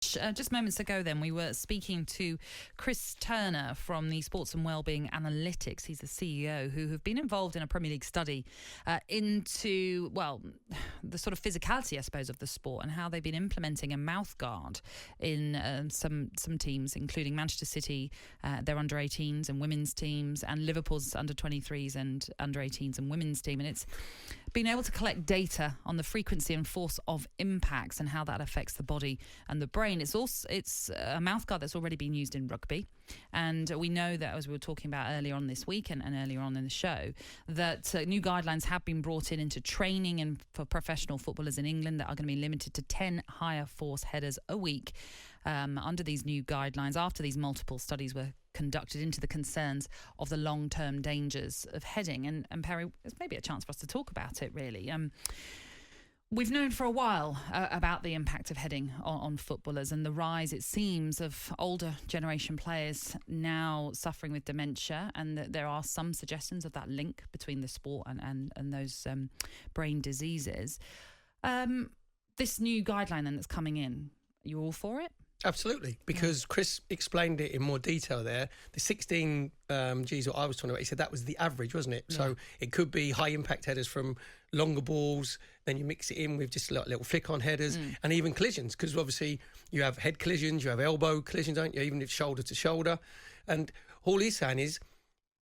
Just moments ago then, we were speaking to Chris Turner from the Sports and Wellbeing Analytics. He's the CEO, who have been involved in a Premier League study into, well, the sort of physicality, I suppose, of the sport and how they've been implementing a mouth guard in some teams, including Manchester City, their under-18s and women's teams, and Liverpool's under-23s and under-18s and women's team. And it's been able to collect data on the frequency and force of impacts and how that affects the body and the brain. It's a mouthguard that's already been used in rugby, and we know that, as we were talking about earlier on this week and earlier on in the show, that new guidelines have been brought in into training and for professional footballers in England that are going to be limited to 10 higher force headers a week under these new guidelines, after these multiple studies were conducted into the concerns of the long-term dangers of heading. And Perry, it's maybe a chance for us to talk about it, really. We've known for a while about the impact of heading on footballers and the rise, it seems, of older generation players now suffering with dementia, and that there are some suggestions of that link between the sport and those brain diseases. This new guideline then that's coming in, are you all for it? Absolutely, because Chris explained it in more detail there. The 16 Gs that I was talking about, he said that was the average, wasn't it? Yeah. So it could be high impact headers from longer balls, then you mix it in with just little flick on headers, and even collisions, because obviously you have head collisions, you have elbow collisions, don't you? Even if shoulder to shoulder. And all he's saying is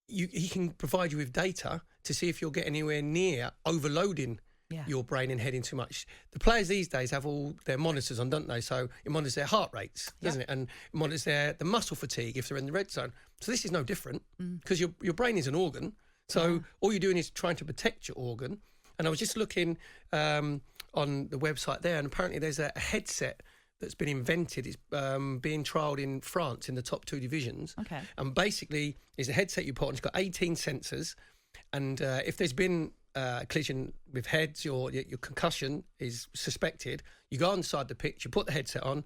he can provide you with data to see if you're getting anywhere near overloading your brain and heading too much. The players these days have all their monitors on, don't they? So it monitors their heart rates, doesn't it? And it monitors the muscle fatigue if they're in the red zone. So this is no different, because your brain is an organ. So all you're doing is trying to protect your organ. And I was just looking on the website there, and apparently there's a headset that's been invented. It's being trialled in France in the top 2 divisions. Okay. And basically, it's a headset you put on. It's got 18 sensors. And if there's been collision with heads, your concussion is suspected, you go inside the pitch, you put the headset on.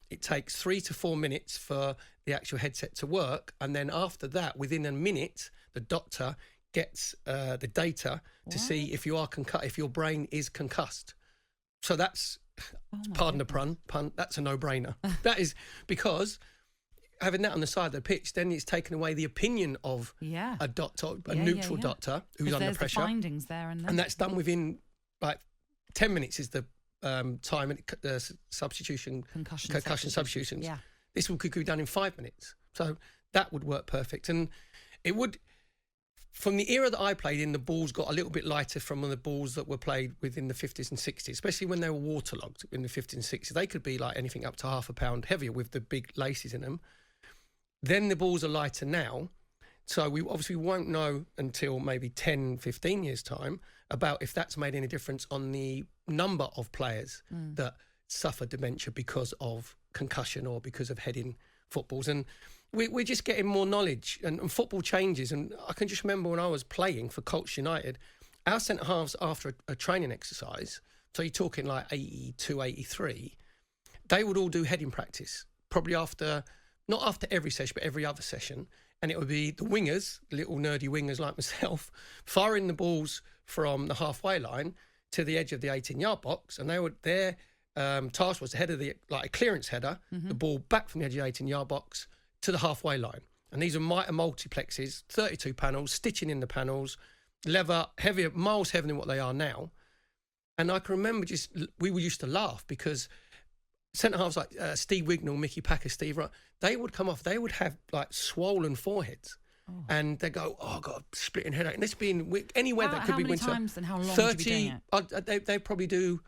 It takes 3 to 4 minutes for the actual headset to work, and then after that, within a minute, the doctor gets the data to see if you are if your brain is concussed. So that's, pardon the pun, that's a no-brainer. That is, because having that on the side of the pitch, then it's taken away the opinion of a doctor, a neutral doctor who's under pressure. The findings there, and that's done within 10 minutes is the time substitution, concussion substitutions. Yeah. This could be done in 5 minutes. So that would work perfect. And it would, from the era that I played in, the balls got a little bit lighter from the balls that were played within the 50s and 60s, especially when they were waterlogged in the 50s and 60s. They could be like anything up to half a pound heavier with the big laces in them. Then the balls are lighter now. So we obviously won't know until maybe 10, 15 years' time about if that's made any difference on the number of players that suffer dementia because of concussion or because of heading footballs. And we're just getting more knowledge, and football changes. And I can just remember when I was playing for Colts United, our centre-halves after a training exercise, so you're talking like 82, 83, they would all do heading practice, probably not after every session, but every other session. And it would be the wingers, little nerdy wingers like myself, firing the balls from the halfway line to the edge of the 18-yard box. And their task was to header like a clearance header, the ball back from the edge of the 18-yard box to the halfway line. And these are multiplexes, 32 panels, stitching in the panels, leather, heavier, miles heavier than what they are now. And I can remember we used to laugh because centre-halves like Steve Wignall, Mickey Packer, Steve Wright, they would come off, they would have like swollen foreheads. And they go, oh, God, splitting headache. And this being any weather could be winter. How many times and how long 30, would you be doing it? They probably do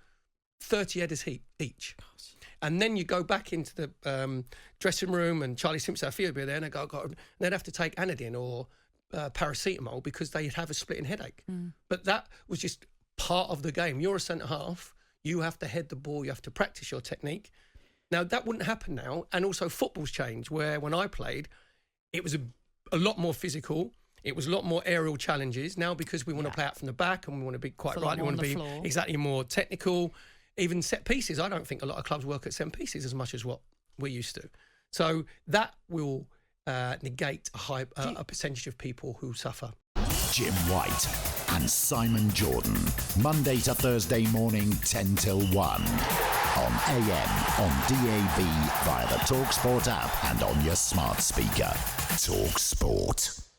30 headers each. Gosh. And then you go back into the dressing room, and Charlie Simpson, would be there, and they'd have to take Anodine or paracetamol because they'd have a splitting headache. But that was just part of the game. You're a centre-half. You have to head the ball. You have to practice your technique. Now, that wouldn't happen now. And also football's changed, where when I played, it was a lot more physical. It was a lot more aerial challenges. Now, because we want to play out from the back and we want to be quite right, we want to be exactly more technical. Even set pieces, I don't think a lot of clubs work at set pieces as much as what we used to. So that will negate a percentage of people who suffer. Jim White and Simon Jordan, Monday to Thursday morning, 10 till 1. on AM, on DAB, via the talkSPORT app and on your smart speaker. talkSPORT.